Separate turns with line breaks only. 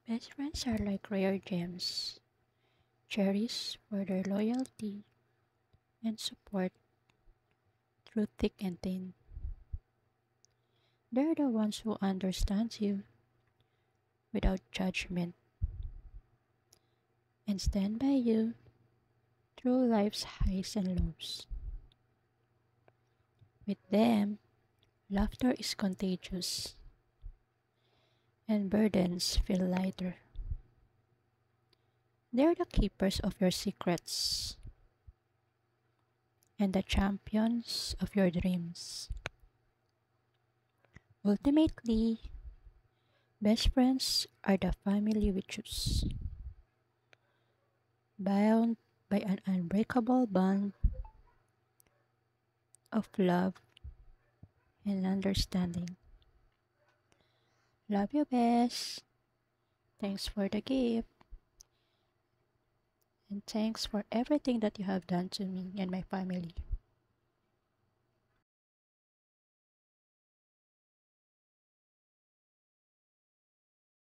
Best friends are like rare gems, cherished for their loyalty and support through thick and thin. They're the ones who understand you without judgment and stand by you through life's highs and lows. With them, laughter is contagious and burdens feel lighter. They're the keepers of your secrets and the champions of your dreams. Ultimately, best friends are the family we choose, bound by an unbreakable bond of love and understanding. Love you, best. Thanks for the gift, and thanks for everything that you have done to me and my family.